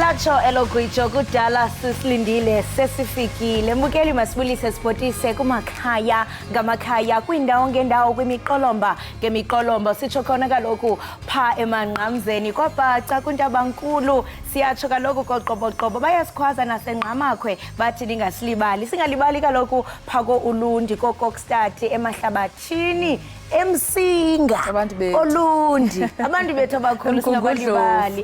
Liyatsho elogwitsho kudala sisilindile sesifikile. Mbukeli masibulise sibhotise kumakhaya ngamakhaya kwindawo ngendawo kwimiqolomba ngemiqolomba sitsho khona kaloku pha emanqamzeni kwabhaca kuntabankulu siyatsho kaloku koqoboqobo bayasikhwaza nasengqamakhwe bathi ningasilibali singalibali kaloku phako ulundi kokokstati emahlabathini emsinga olundi abantu bethu abakhulu singabalibali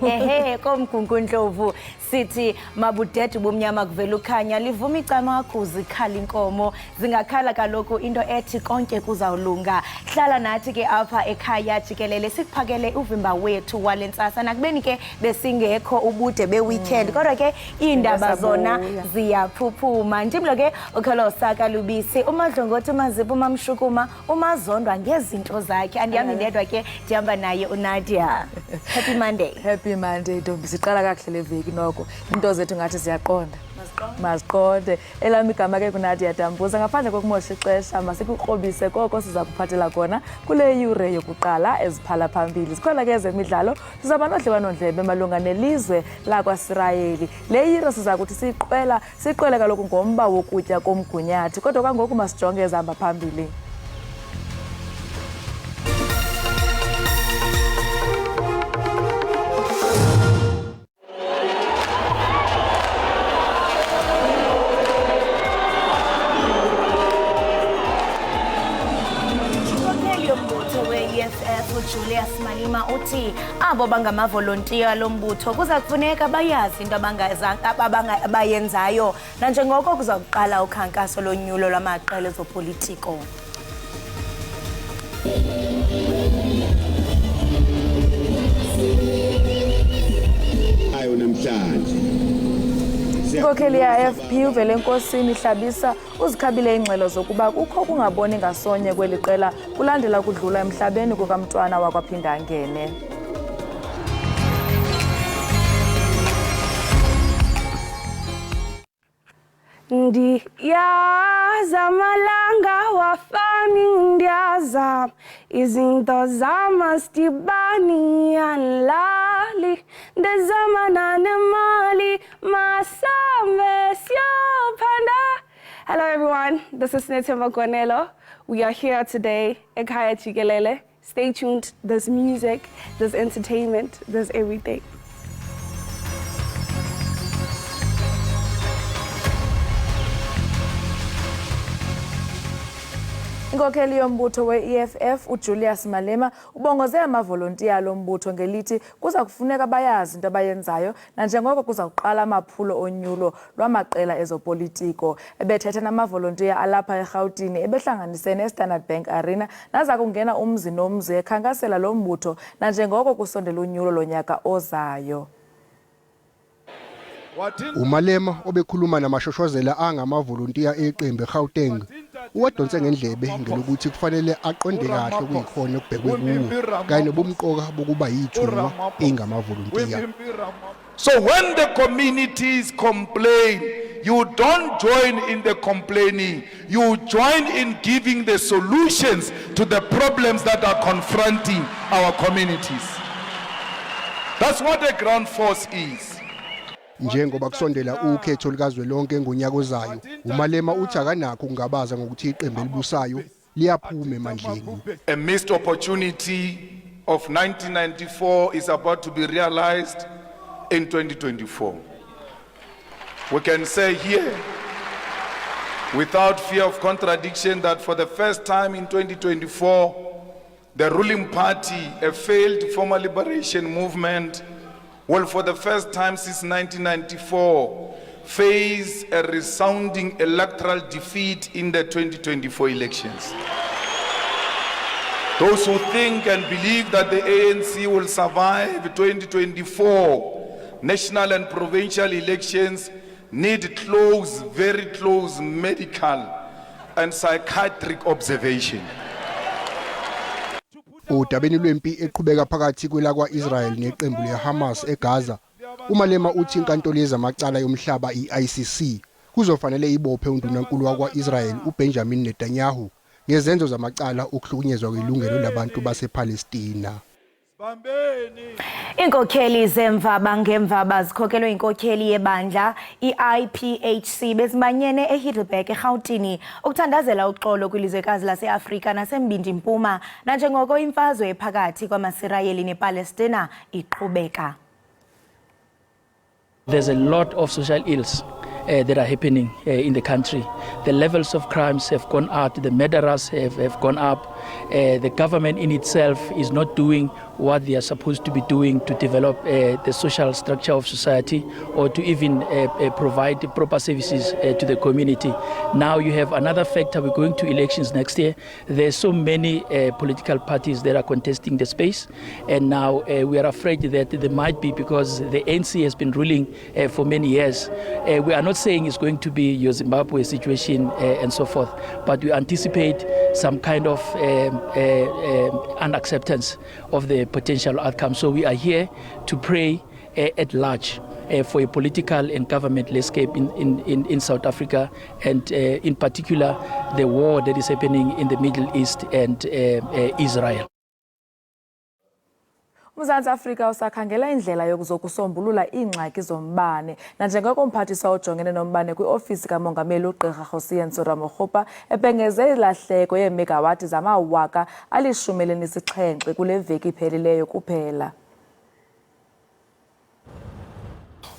komgunkundlovu sithi mabudede bumnyama kuvela ukhanya livuma icama kuzikhala inkomo zingakhala kaloku into ethi konke kuzawulunga. Hlala nathi ke apha ekhaya jikelele sikuphakele uvimba wethu walentsasa nakubeni ke besingekho ubude beweekend kodwa ke iindaba zona ziyaphuphuma. Ndimlo ke ukhalosa kalubisi umadlongothi umazipho umamshukuma umazondwa ngezinto zakhe andihambi ndedwa ke ndihamba naye uNadia. Happy Monday. Happy Monday ntombi siqala kakuhle le veki noko into zethu ngathi ziyaqonda maziqonde elami igama ke kuNadia Dambuza ngaphandle kokumosha ixesha masikukrobise koko siza kuphathela kona kule yure yokuqala eziphala phambili. Sikhona ke ezemidlalo sizaba nodliwanondlebe malunga nelizwe lakwaSirayeli. Le yire siza kuthi siqwele kaloku ngomba wokutya komgunyathi kodwa kwangoku masijonge ezihamba phambili. Julius Malima uthi abo bangamavolontiya lombutho kuza kufuneka bayazi into abayenzayo nanjengoko kuza kuqala ukhankaso lonyulo lwamaqela ezopolitiko. Ayo namhlanje Inkokheli ya FP uvele enkosini hlabisa uzikhabile ingxelo zokuba kukho kungaboni ngasonye kweli qela kulandela kudlula emhlabeni kukamntwana wakwaphinda angene. Ndiyaza malanga wafani ndiyaza izinto zamasdibani anlali ndezamana nemali masambe siyopanda. Hello everyone, this is Netemba Gonelo. We are here today, Ekhaya Jikelele. Stay tuned, there's music, there's entertainment, there's everything. Inkokheli yombutho we-EFF uJulius Malema ubongoze amavolontiya lombutho ngelithi kuza kufuneka bayazi into abayenzayo nanjengoko kuza kuqala amaphulo onyulo lwamaqela ezopolitiko. Ebethetha namavolontiya alapha eRhawutini ebehlanganisene eStandard Bank Arena naza kungena umzi nomzi ekhankasela lombutho nanjengoko kusondela unyulo lonyaka ozayo. uMalema obekhuluma namashoshozela angamavolontiya eqembu eGauteng uwadonse ngendlebe ngelokuthi kufanele aqonde kahle kuyikhono kubhekwe kuwo kanye nobumqoka bokuba yithunga engamavolontiya. So when the communities complain, you don't join in the complaining, you join in giving the solutions to the problems that are confronting our communities. That's what the ground force is. Njengoba kusondela ukhetho likazwelonke ngonyaka ozayo uMalema uthi akanakho kungabaza ngokuthi iqembu elibusayo liyaphuma emandleni. A missed opportunity of 1994 is about to be realized in 2024. We can say here without fear of contradiction that for the first time in 2024 the ruling party, a failed former liberation movement, will for the first time since 1994 face a resounding electoral defeat in the 2024 elections. Those who think and believe that the ANC will survive 2024 national and provincial elections need close, very close medical and psychiatric observation. Udabeni lwempi eqhubeka phakathi kwelakwa-Israel neqembu leHamas eGaza, uMalema uthi inkantolo yezamacala yomhlaba i-ICC kuzofanele ibophe undunankulu wakwa-Israel uBenjamin Netanyahu ngezenzo zamacala okuhlukunyezwa kwelungelo labantu basePalestina. Iinkokheli zemvaba ngemvaba zikhokelwe inkokheli yebandla i-IPHC bezimanyene eHeidelberg eRhawutini ukuthandazela uxolo kwilizwekazi laseAfrika nasembindi mpuma nanjengoko imfazwe ephakathi kwamaSirayeli nePalestina iqhubeka. There's a lot of social ills that are happening in the country. The levels of crimes have gone up, the murderers have gone up. The government in itself is not doing what they are supposed to be doing to develop the social structure of society or to even provide proper services to the community. Now you have another factor, we're going to elections next year. There's so many political parties that are contesting the space, and now we are afraid that there might be, because the ANC has been ruling for many years. We are not saying it's going to be your Zimbabwe situation and so forth, but we anticipate some kind of unacceptance of the potential outcome. So we are here to pray at large for a political and government landscape in South Africa, and in particular the war that is happening in the Middle East and Israel. uMzantsi Afrika usakhangela indlela yokuzokusombulula iingxaki zombane nanjengoko umphathiswa ojongene nombane kwiofisi kamongameli uGqirha Hosiyenso Ramokgopa ebhengeze ilahleko yeemegawati zamawaka ali-17 kule veki iphelileyo kuphela.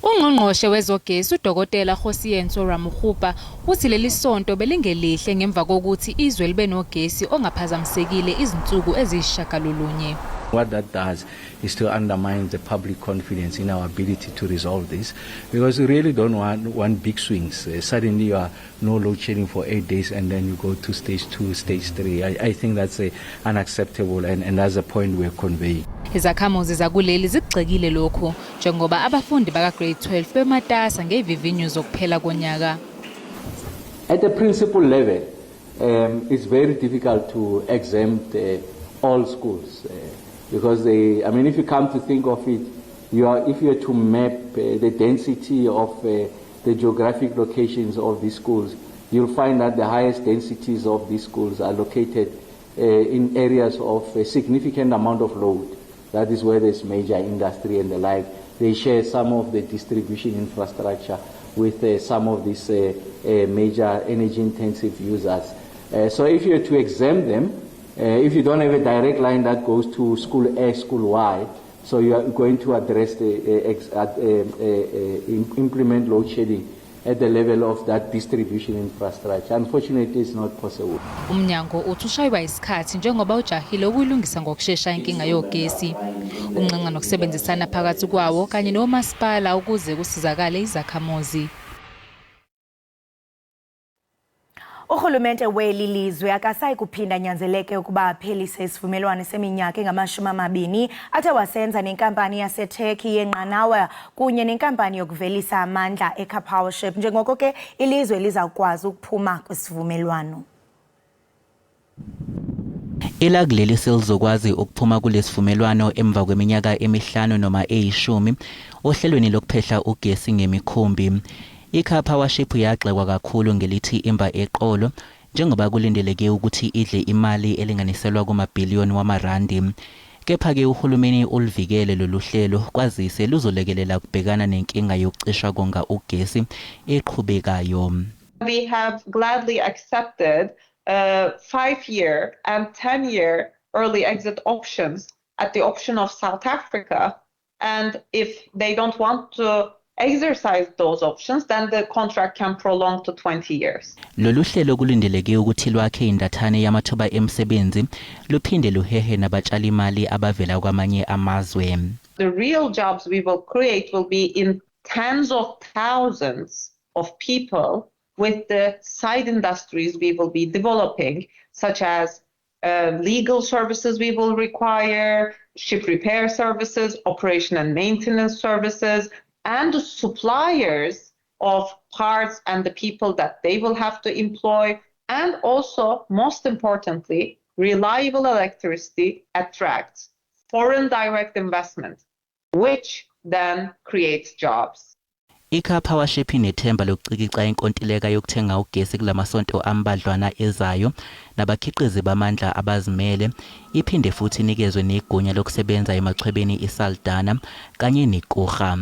Ungqongqoshe wezogesi uDokotela Hosiyenso Ramokgopa uthi leli sonto belingelihle ngemva kokuthi izwe libe nogesi ongaphazamisekile izinsuku eziyishagalolunye. What that does is to undermine the public confidence in our ability to resolve this, because we really don't want big swings. Suddenly you are no load shedding for 8 days and then you go to stage 2, stage 3. I think that's unacceptable, and that's the point we're conveying. Izakhamuzi zakuleli zigxekile lokho njengoba abafundi baka grade 12 bematasa ngevivinyo zokuphela konyaka. At the principal level, it's very difficult to exempt all schools. Because if you come to think of it, if you are to map the density of the geographic locations of these schools, you'll find that the highest densities of these schools are located in areas of a significant amount of load. That is where there's major industry and the like. They share some of the distribution infrastructure with some of these major energy-intensive users. So if you are to exempt them, if you don't have a direct line that goes to school A, school Y, so you are going to address implement load shedding at the level of that distribution infrastructure. Unfortunately, it's not possible. Umnyango uthi ushaywa isikhathi njengoba ujahile ukuyilungisa ngokusheshsha inkinga yogesi. Unqenqa nokusebenzisana phakathi kwawo kanye nomasipala ukuze kusizakale izakhamuzi. Urhulumente weli lizwe akasayi kuphinda nyanzeleke ukuba aphelise isivumelwano seminyaka engama-20 athe wasenza nenkampani yaseTurkey yenqanawa kunye nenkampani yokuvelisa amandla eCapowership njengoko ke ilizwe lizawukwazi ukuphuma kwisivumelwano. Elakuleli selizokwazi ukuphuma kulesivumelwano emva kweminyaka emihlanu noma eyishumi ohlelweni lokuphehla ugesi ngemikhumbi. iCapowership yagxekwa kakhulu ngelithi imba eqolo njengoba kulindeleke ukuthi idle imali elinganiselwa kumabhiliyoni wamarandi. Kepha-ke uhulumeni ulivikele lolu hlelo kwazise luzolekelela ukubhekana nenkinga yokucisha konga ugesi eqhubekayo. We have gladly accepted 5-year and 10-year early exit options at the option of South Africa, and if they don't want to exercise those options, then the contract can prolong to 20 years. Lolu hlelo kulindeleke ukuthi lwakhe indathane yamathuba emsebenzi luphinde luhehe nabatshali imali abavela kwamanye amazwe. The real jobs we will create will be in tens of thousands of people with the side industries we will be developing, such as legal services we will require, ship repair services, operation and maintenance services, and the suppliers of parts and the people that they will have to employ, and also, most importantly, reliable electricity attracts foreign direct investment, which then creates jobs. I-Powership inethemba lokucikica inkontileka yokuthenga ugesi kulamasonto ambadlwana ezayo nabakhiqizi bamandla abazimele, iphinde futhi inikezwe negunya lokusebenza emachwebeni iSaldanha kanye neKurha.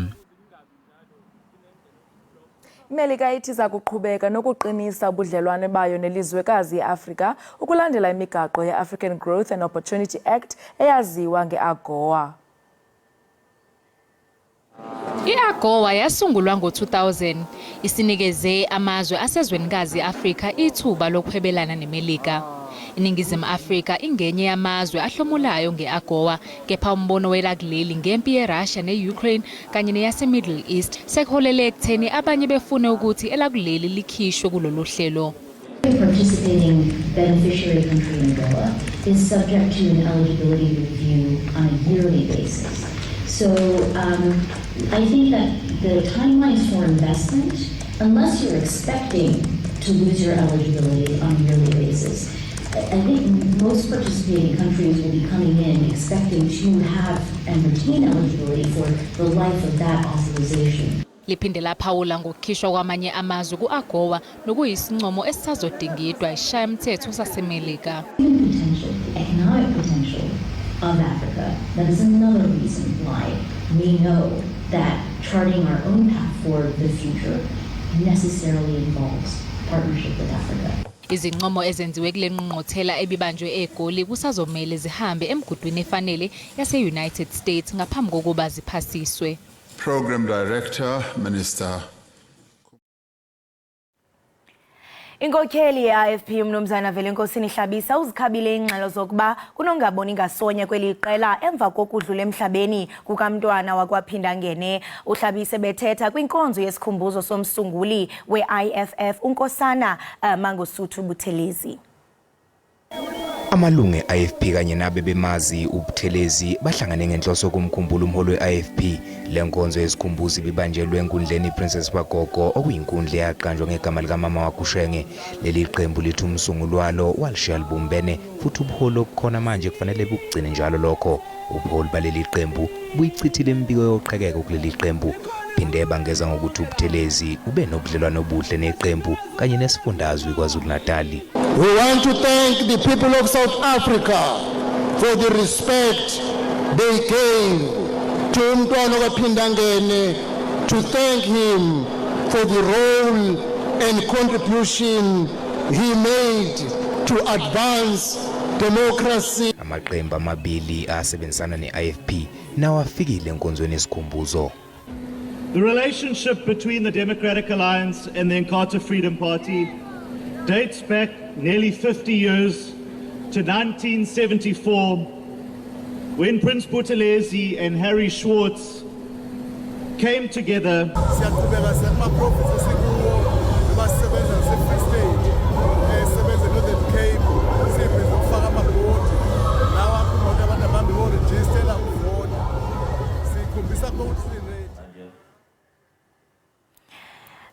iMelika ithi iza kuqhubeka nokuqinisa ubudlelwane bayo nelizwekazi yeAfrika ukulandela imigaqo ye-African Growth and Opportunity Act eyaziwa nge-AGOA. I-AGOA yasungulwa ngo-2000 isinikeze amazwe asezwenikazi e-Afrika ithuba lokuhwebelana neMelika. INingizimu Afrika ingenye yamazwe ahlomulayo nge-AGOA, kepha umbono welakuleli ngempi yeRussia ne-Ukraine kanye neyase-Middle East sekuholele ekutheni abanye befune ukuthi elakuleli likhishwe kulolu hlelo. Participating beneficiary country Angola is subject to an eligibility review on a yearly basis. So I think that the timelines for investment, unless you're expecting to lose your eligibility on a yearly basis, I think most participating countries will be coming in expecting to have and retain eligibility for the life of that authorization. Liphinde laphawula ngokukhishwa kwamanye amazwe ku-AGOA nokuyisincomo esisazodingidwa isishayamthetho saseMelika. Economic potential of Africa. That is another reason why we know that charting our own path for the future necessarily involves partnership with Africa. Izincomo ezenziwe kule ngqongqothela ebibanjwe eGoli kusazomele zihambe emgudwini efanele yase-United States ngaphambi kokuba ziphasiswe. Program Director, Minister. Inkokheli ye-IFP umnumzana Velenkosini Hlabisa uzikhabile ingxelo zokuba kunongaboni ngasonya kweliqela emva kokudlula emhlabeni kukamntwana wakwaphinda ngene. uHlabisa bethetha kwinkonzo yesikhumbuzo somsunguli we-IFF uNkosana Mangosuthu Buthelezi. Amalungu e-IFP kanye nabe bemazi uButhelezi bahlangane ngenhloso kumkhumbulo umholo we-IFP. Lenkonzo yesikhumbuzo bibanjelwe enkundleni Princess Bagogo okuyinkundla yaqanjwa ngegama lika mama waKushenge. Leli qembu lithi umsunguli walo walishiya libumbene futhi ubuholo obukhona manje kufanele bugcine njalo lokho. Ubuholo baleli qembu buyichithile impiko yoqhekeka kuleli qembu. Phinde bangeza ngokuthi uButhelezi ube nobudlelwano obuhle neqembu kanye nesifundazwe KwaZulu-Natal. We want to thank the people of South Africa for the respect they gave to umntwana waphinda ngene, to thank him for the role and contribution he made to advance democracy. Amaqembu amabili asebenzisana ne-IFP nawo afikile enkonzweni yesikhumbuzo. The relationship between the Democratic Alliance and the Inkatha Freedom Party dates back nearly 50 years to 1974, when Prince Buthelezi and Harry Schwartz came together.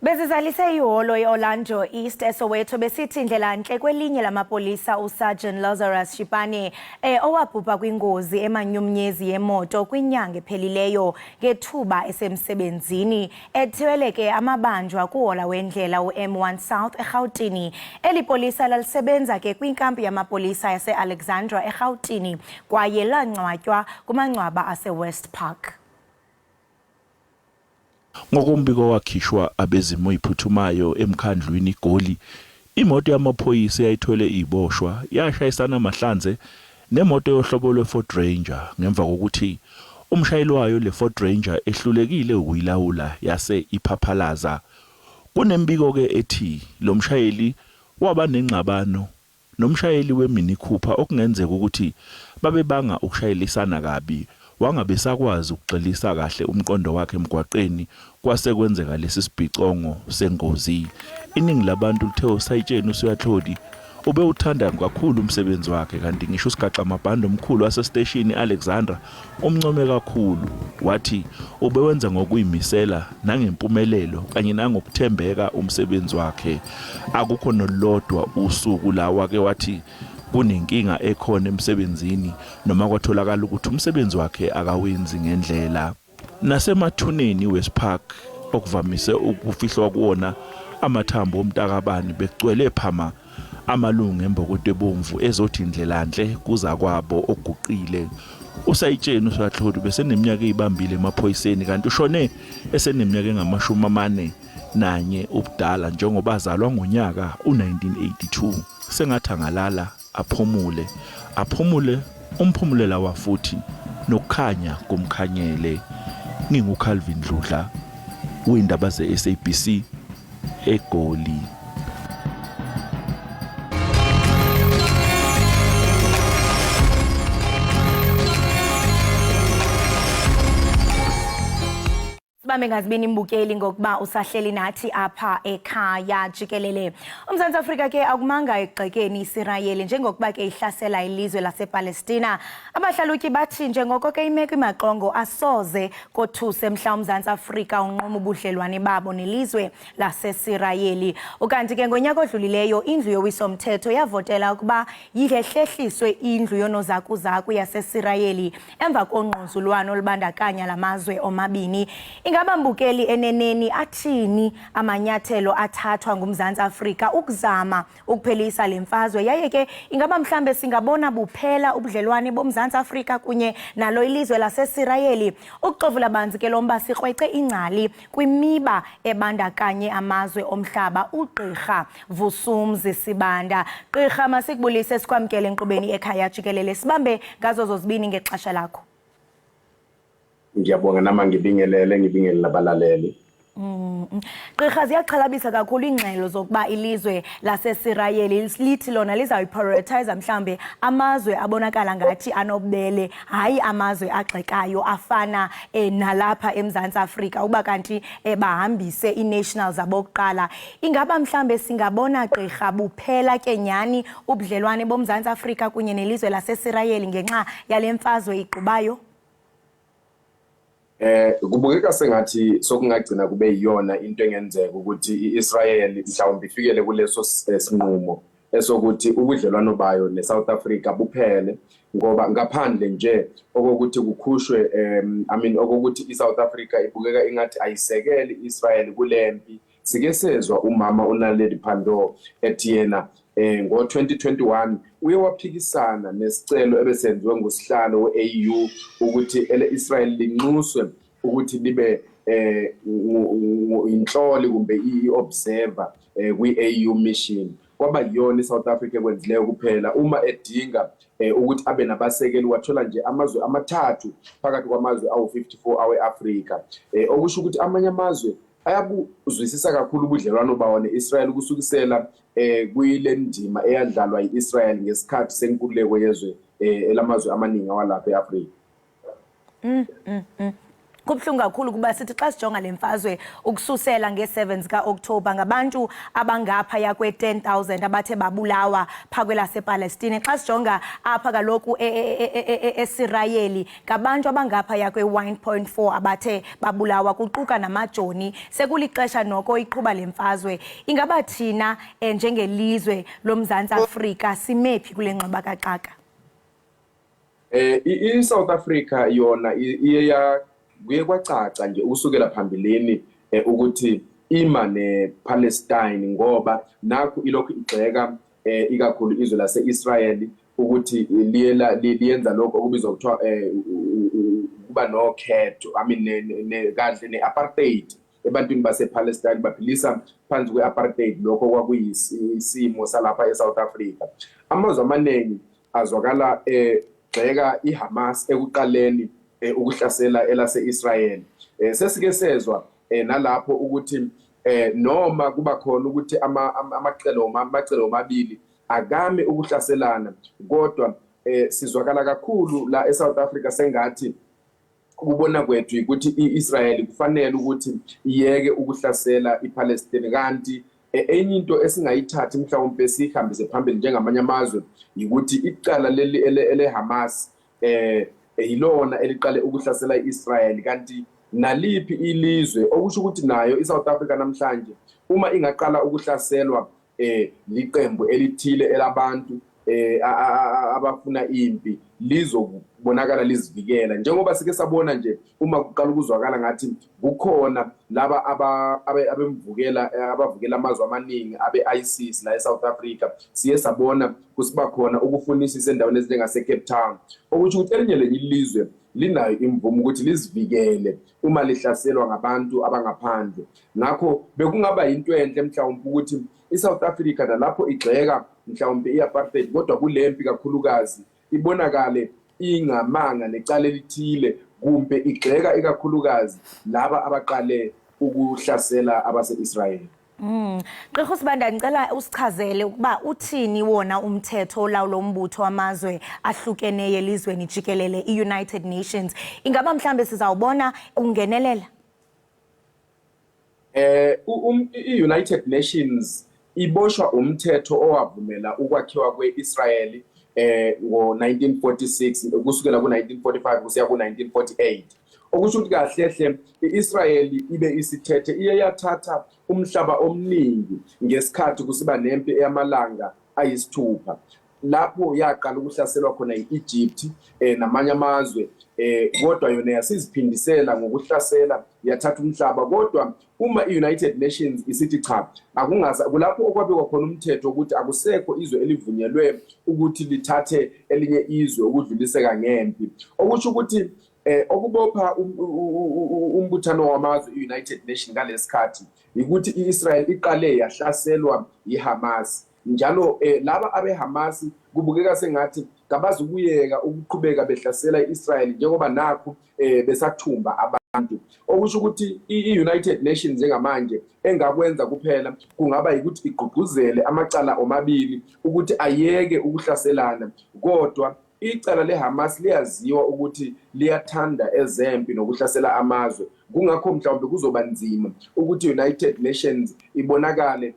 Bezizalise iholo e-Orlando East eSoweto besithi indlela nhle kwelinye lamapolisa uSergeant Lazarus Shipane owabhubha kwingozi emanyumnyezi yemoto kwinyanga ephelileyo ngethuba esemsebenzini ethweleke amabanjwa kuhola wendlela uM1 South eGauteng. Eli polisa lalisebenza ke kwinkampi yamapolisa yase-Alexandra eGauteng kwaye lancwatywa kumangcwaba ase-West Park. Ngokumbiko wakhishwa abezimo iphuthumayo emkhandlwini iGoli, imoto yamaphoyisa yayithwele iboshwa yashayisana amahlanze nemoto yohlobo lweFord Ranger ngemva kokuthi umshayeli wayo leFord Ranger ehlulekile ukuyilawula yase iphaphalaza. Kunembiko ke ethi lo mshayeli waba nengxabano nomshayeli weMini Cooper okungenzeka ukuthi babebanga ukushayelisana kabi. Wangabe sakwazi ukuxelisa kahle umqondo wakhe emgwaqeni kwasekwenzeka lesi sibhicongo sengozi. Iningi labantu lithe usayitsheni uSuyahlodi ube uthanda kakhulu umsebenzi wakhe kanti ngisho usigaxa amabhande omkhulu wasestation Alexandra umncome kakhulu. Wathi ubewenza ngokuyimisela nangempumelelo kanye nangokuthembeka umsebenzi wakhe. Akukho nolodwa usuku la wake wathi kunenkinga ekhona emsebenzini noma kwatholakala ukuthi umsebenzi wakhe akawenzi ngendlela. Nasemathuneni West Park okuvamise ukufihlwa kuona amathambo omntakabani begcwele phama amalungu embokotho ebomvu ezothi indlelanhle kuza kwabo okuguqile. Usayitsheni uSahlodi beseneminyaka ezibambile emaphoyiseni kanti ushone eseneminyaka engama-41 ubudala njengoba azalwa ngonyaka u1982. Sengathi angalala aphumule umphumulela wafuthi nokukhanya kumkhanyele. NginguCalvin Dludla, Iindaba ze-SABC eGoli. Sibambe ngazibini imbukeli ngokuba usahleli nathi apha ekhaya Jikelele. UMzantsi Afrika ke akumanga egxekeni Israel njengokuba ke ihlasela ilizwe lasePalestina. Abahlalutyi bathi njengoko ke imeko imaqongo asoze kothuse mhla uMzantsi Afrika unqoma ubudlelwane babo nelizwe laseIsrael. Ukanti ke ngonyaka odlulileyo indlu yowiso-mthetho yavotela ukuba yihlehliswe indlu yonozakuzaku yaseIsrael emva konqonzulwano olubandakanya lamazwe omabini. Ingaba mbukeli eneneni athini amanyathelo athathwa nguMzantsi Afrika ukuzama ukuphelisa lemfazwe yaye ke ingaba mhlambe singabona buphela ubudlelwane boMzantsi Afrika kunye nalo ilizwe laseIsrael. Ukuxovula banzi ke lomba sikrwece ingcali kwimiba ebandakanye amazwe omhlaba uGqirha Vusumuzi Sibanda. Gqirha, masikubulise sikwamkele enkqubeni ekhaya Jikelele. Sibambe ngazo zozibini ngexesha lakho. Ngiyabonga nama ngibingele labalaleli. Gqirha, ziyaqhalabisa kakhulu ingxelo zokuba ilizwe laseIsrael lithi lona lizayiprioritize mhlambe amazwe abonakala ngathi anobele hayi amazwe agxekayo afana nalapha eMzantsi Afrika uba kanti bahambise i-nationals abokuqala. Ingaba mhlambe singabona Gqirha buphela ke nyani ubudlelwane boMzantsi Afrika kunye nelizwe laseIsrael ngenxa yale mfazwe igqubayo? Kubukeka sengathi sokungagcina kube yiyona into engenzeka ukuthi iIsrael mhlawumbe ifikele kuleso sinqumo esokuthi ubudlelwano bayo neSouth Africa buphele ngoba ngaphandle nje okokuthi kukhushwe okokuthi iSouth Africa ibukeka ingathi ayisekeli iIsrael kulempi. Sike sezwa umama uNaledi Pandor ethi yena ngo-2021 uye waphikisana nesicelo ebesenziwe ngusihlalo we-AU ukuthi Israel linxuswe ukuthi libe inhloli kumbe i-observer kwi-AU mission. Kwaba yiyona iSouth Africa ekwenzileyo kuphela uma edinga ukuthi abe nabasekeli wathola nje amazwe amathathu phakathi kwamazwe awu-54 awe-Afrika. Okusho ukuthi amanye amazwe ayabuzwisisa kakhulu ubudlelwano bawo ne-Israel kusukisela kuyile ndima eyadlalwa yi-Israel ngesikhathi senkululeko yezwe elamazwe amaningi awalapha eAfrika. Kubhlungu kakhulu kuba sithi xa sijonga lemfazwe ukususela nge7 ka-Oktoba ngabantu abangapha yakwe 10,000 abathe babulawa phakwe lasePalestina. Xa sijonga apha kaloku eIsrael ngabantu abangapha yakwe 1.4 abathe babulawa kuquka namajoni. Sekulixesha noko iqhuba lemfazwe. Ingaba thina njengelizwe loMzantsi Afrika simephi kule ngxoba kaxaka? iSouth Africa yona kuye kwacaca nje usukela phambilini ukuthi ima nePalestine ngoba nakho ilokhu igxeka ikakhulu izwe laseIsrael ukuthi liyenza lokho okubizwa kuthiwa kuba nokhetho kahle neapartheid ebantwini basePalestine baphilisa phansi kweapartheid lokho kwakuyisimo salapha eSouth Africa. Amazwe amaningi azwakala gxeka iHamas ekuqaleni ukuhlasela elase-Israel. Sesike sezwa nalapho ukuthi noma kuba khona ukuthi amacelo amabili agame ukuhlaselana kodwa sizwakala kakhulu la eSouth Africa sengathi ukubona kwethu ukuthi iIsrael kufanele ukuthi iyeke ukuhlasela iPalestine kanti enye into esingayithathi mhlawumbe sihambise phambili njengamanye amazwe ukuthi icala leli eleHamas yilona eliqale ukuhlasela iIsrael kanti naliphi ilizwe okusho ukuthi nayo iSouth Africa namhlanje uma ingaqala ukuhlaselwa liqembu elithile elabantu abafuna impi lizobonakala lizivikela njengoba sike sabona nje uma kuqala ukuzwakala ngathi kukhona laba abavukela amazwe amaningi abe-ISIS la eSouth Africa siye sabona kusiba khona ukufunisisa endaweni ezinjengase Cape Town okusho ukuthi elinye lenye ilizwe linayo imvumo ukuthi lizivikele uma lihlaselwa ngabantu abangaphandle ngakho bekungaba into enhle mhlawumbe ukuthi iSouth Africa nalapho igxeka mhlawumbe iapartheid kodwa kulempi kakhulukazi ibonakale ingamanga necala elithile kumbe igxeka ikakhulukazi laba abaqale ukuhlasela abase-Israel. Gqirha Sibanda ngicela usichazele ukuba uthini wona umthetho olawula umbutho wamazwe ahlukeneyo elizweni jikelele i-United Nations ingaba mhlambe sizawubona ungenelela i-United Nations iboshwa umthetho owavumela ukwakhiwa kwe-Israel ngo-1946 kusukela ku-1945 kusiya ku-1948 okusho ukuthi kahle i-Israel ibe isithethe iye yathatha umhlaba omningi ngesikhathi kusiba nempi eyamalanga ayisithupha lapho yaqala ukuhlaselwa khona i-Egypt namanye amazwe kodwa yona yasiziphindisela ngokuhlasela yathatha umhlaba kodwa uma i-United Nations isithi cha kulapho okwabekwa khona umthetho ukuthi akusekho izwe elivunyelwe ukuthi lithathe elinye izwe ukudluliseka ngempi okusho ukuthi okubopha umbuthano wamazwe i-United Nations ngalesikhathi ukuthi i-Israel iqale yahlaselwa yiHamas njalo laba abeHamas kubukeka sengathi kabazukuyeka ukuqhubeka behlasela iIsrael njengoba nakho besathumba abantu okusho ukuthi i-United Nations njengamanje engakwenza kuphela kungaba ukuthi igqugquzele amacala omabili ukuthi ayeke ukuhlaselana kodwa icala leHamas liyaziwa ukuthi liyathanda ezempi nokuhlasela amazwe kungakho mhlawumbe kuzoba nzima ukuthi United Nations ibonakale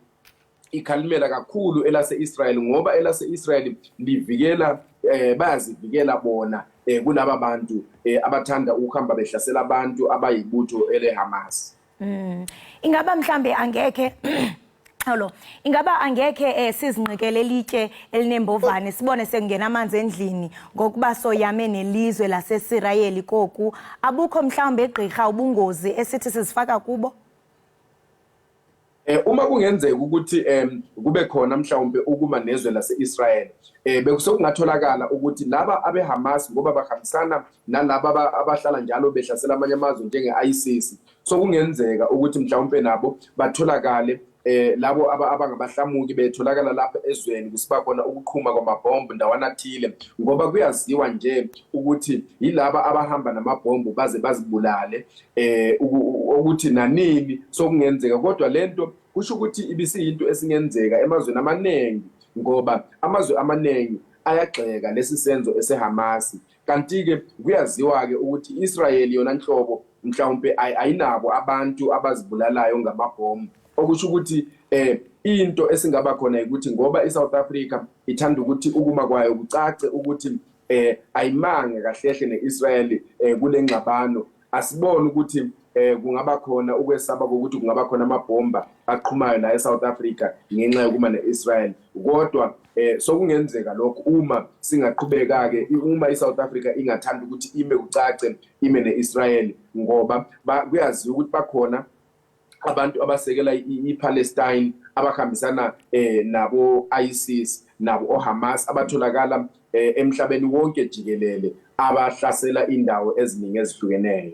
ikhalimela kakhulu elase-Israel ngoba elase-Israel livikela bayazivikela bona kulaba bantu abathanda ukuhamba behlasela abantu abayibutho eleHamas. Ingaba mhlambe angeke ingaba angeke sizinqikele litye elinembovane sibone sekungena amanzi endlini ngokuba soyame nelizwe laseSirayeli koku abukho mhlambe egqirha ubungozi esithi sizifaka kubo uma kungenzeka ukuthi kube khona mhlawumbe ukuma nezwe lase-Israel bekusokungatholakala ukuthi laba abeHamas ngoba bahambisana nalaba abahlala njalo behlasela amanye amazwe njenge-ISIS so kungenzeka ukuthi mhlawumbe nabo batholakale labo abangabahlamuki betholakala lapha ezweni kusiba khona ukuqhuma kwamabhombu ndawana thile ngoba kuyaziwa nje ukuthi yilaba abahamba namabhombu baze bazibulale ukuthi nanini sokungenzeka kodwa lento kusho ukuthi ibisiyinto esingenzeka emazweni amaningi ngoba amazwe amaningi ayagxeka lesi senzo eseHamas kanti ke kuyaziwa ke ukuthi Israel yona nhlobo mhlawumbe ayinabo abantu abazibulalayo ngamabhombu okusho ukuthi into esingaba khona ukuthi ngoba iSouth Africa ithanda ukuthi ukuma kwayo kucace ukuthi ayimange kahlehle neIsrael kule ngxabano asibone ukuthi kungaba khona ukwesaba ukuthi kungaba khona amabhomba aqhumayo la eSouth Africa ngenxa yokuma neIsrael kodwa sokungenzeka lokho uma singaqhubeka ke uma iSouth Africa ingathanda ukuthi ime kucace ime neIsrael ngoba kuyaziwa ukuthi bakhona abantu abasekela iPalestine abahambisana nabo ISIS nabo oHamas abatholakala emhlabeni wonke jikelele abahlasela indawo eziningi ezihlukeneyo.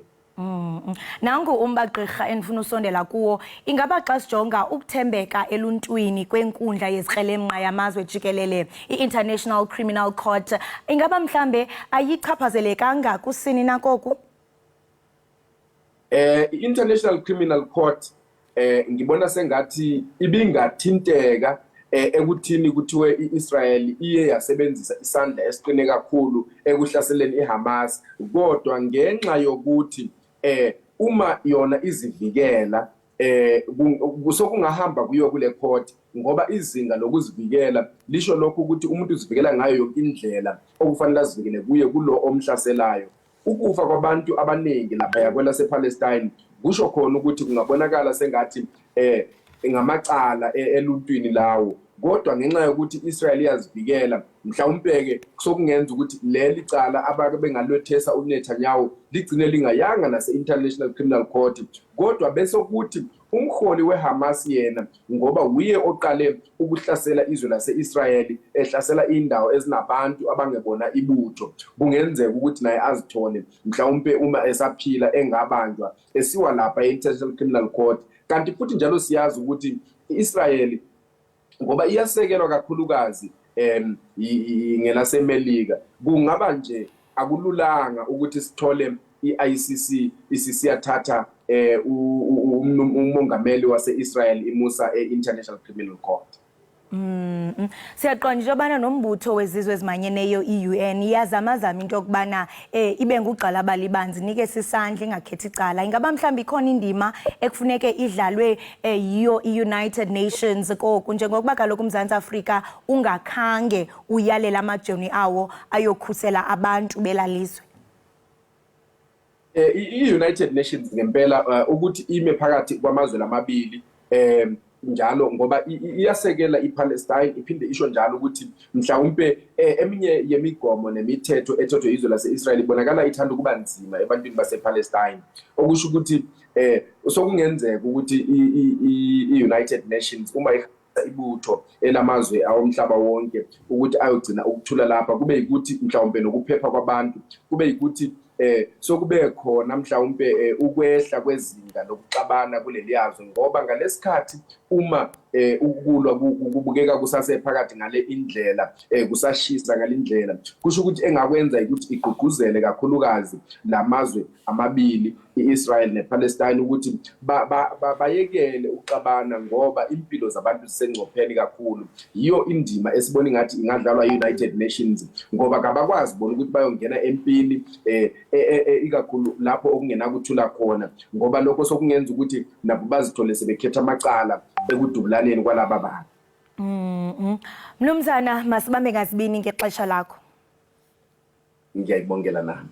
Nangu umbagqirha endifuna usondela kuwo ingaba xa sijonga ukuthembeka eluntwini kwenkundla yezikrelemnqa yamazwe jikelele i-International Criminal Court ingaba mhlambe ayichaphazelekanga kusini nakoku i-International Criminal Court ngibona sengathi ibingathinteka ekuthini kuthiwe iIsrael iye yasebenzisa isandla esiqine kakhulu ekuhlaseleni iHamas kodwa ngenxa yokuthi uma yona izivikela kusokungahamba kuyo kule court ngoba izinga lokuzivikela lisho lokho ukuthi umuntu uzivikela ngayo yonke indlela okufanele azivikele kuye kulo omhlaselayo ukufa kwabantu abaningi lapha yakwela sePalestine kusho khona ukuthi kungabonakala sengathi ngamacala eluntwini lawo kodwa ngenxa yokuthi Israel iyazivikela mhlawumbe ke sokungenza ukuthi leli cala abake bengalwethesa uNetanyahu ligcine lingayanga nase International Criminal Court, kodwa bese ukuthi umholi weHamas yena ngoba uye oqale ukuhlasela izwe lase-Israel ehlasela indawo ezinabantu abangebona ibutho, kungenzeka ukuthi naye azithole mhlawumbe uma esaphila engabanjwa esiwa lapha e-International Criminal Court. Kanti futhi njalo siyazi ukuthi iIsrael ngoba iyasekelwa kakhulukazi ngelasemelika, kungaba nje akululanga ukuthi sithole i-ICC isiyathatha umongameli wase-Israel imusa e-International Criminal Court. Siyaqonda njobana nombutho wezizwe ezimanyeneyo i-UN iyazamazama into yokubana ibe ngugqala balibanzi nike sisandla ingakhethi icala. Ingaba mhlawumbi ikhona indima ekufuneke idlalwe yiyo i-United Nations koku njengokuba kaloku uMzantsi Afrika ungakhange uyalela amajoni awo ayokhusela abantu belalizwe? I-United Nations ngempela ukuthi ime phakathi kwamazwe lamabili njalo ngoba iyasekela iPalestine, iphinde isho njalo ukuthi mhlawumbe eminye yemigomo nemithetho ethethwe izwe lase-Israel ibonakala ithanda ukuba nzima ebantwini basePalestine, okusho ukuthi sokungenzeka ukuthi i-United Nations uma ibutho elamazwe awomhlaba wonke ukuthi ayogcina ukuthula lapha, kube yikuthi mhlawumbe nokuphepha kwabantu, kube yikuthi sokube khona mhlawumbe ukwehla kwezinga lokuxabana kuleli yazwe, ngoba ngalesikhathi uma ukulwa kubukeka kusasephakathi ngale indlela kusashisa ngalindlela, kusho ukuthi engakwenza ukuthi igqugquzele kakhulukazi lamazwe amabili iIsrael nePalestine ukuthi bayekele uxabana ngoba impilo zabantu zisengcopheni kakhulu. Yiyo indima esibona ngathi ingadlalwa yi-United Nations ngoba kabakwazi bona ukuthi bayongena empini ikakhulu lapho okungena kuthula khona, ngoba lokho sokungenza ukuthi nabo bazithole sebekhetha amacala ekudubulaneni kwalaba bantu. Mnumzana masibambe ngazibini ngexesha lakho. Ngiyayibongela nami.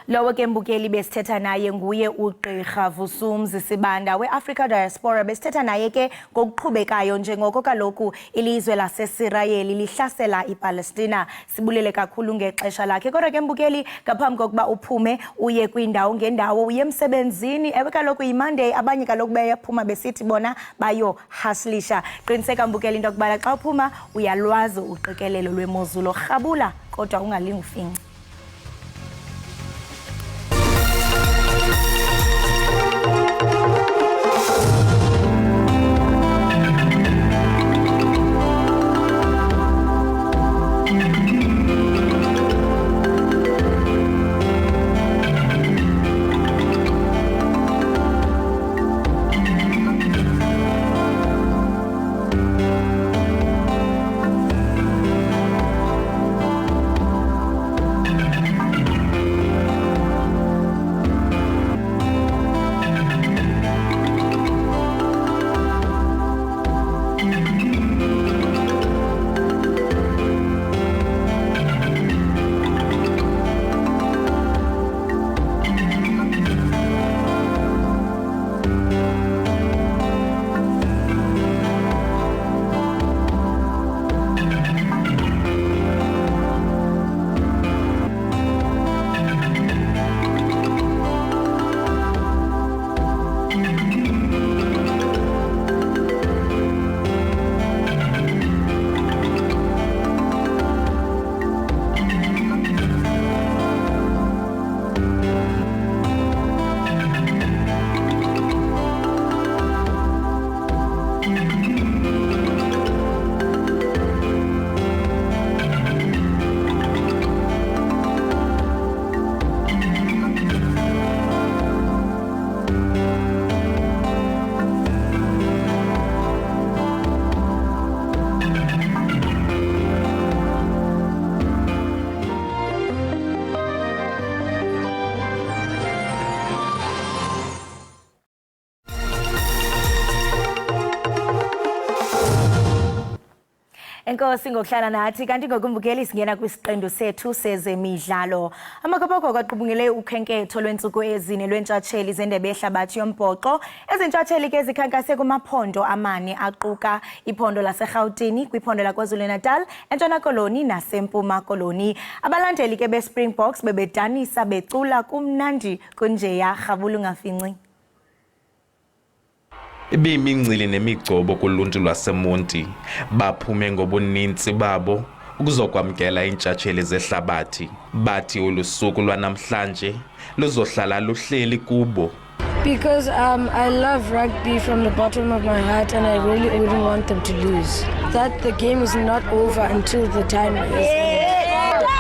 Lowo ke mbukeli besithetha naye nguye uGqirha Vusumuzi Sibanda we-Africa Diaspora. Besithetha naye ke ngokuqhubekayo njengoko kaloku ilizwe laseSirayeli lihlasela iPalestina. Sibulele kakhulu ngexesha lakhe. Kodwa ke mbukeli ngaphambi kokuba uphume uye kwindawo ngendawo uye emsebenzini, ewe kaloku yiMonday, abanye kaloku bayaphuma besithi bona bayo haslisha. Qiniseka mbukeli into yokubana xa uphuma uyalwazi uqikelelo lwemozulu. Rhabula kodwa ungalingi ufinca. Enkosi ngokuhlala nathi kanti ngokumbukeli singena kwisiqendu sethu sezemidlalo. Amakhoboka aqhubungele ukhenketho lwentsuku ezine lwentshatsheli zendebe yehlabathi yombhoxo. Ezintshatsheli ke zikhankase kumaphondo amane aquka iphondo laseGauteng, kwiphondo laKwaZulu-Natal, eNtshona Koloni nasempuma Koloni. Abalandeli ke beSpringboks bebedanisa becula kumnandi kunjeya rhabula ungafinci. Ibiyimincili nemigcobo kuluntu lwaseMonti baphume ngobuninzi babo ukuzokwamkela intshatsheli zehlabathi. Bathi ulusuku lwanamhlanje luzohlala luhleli kubo. Because I love rugby from the bottom of my heart and I really wouldn't want them to lose. That the game is not over until the time is.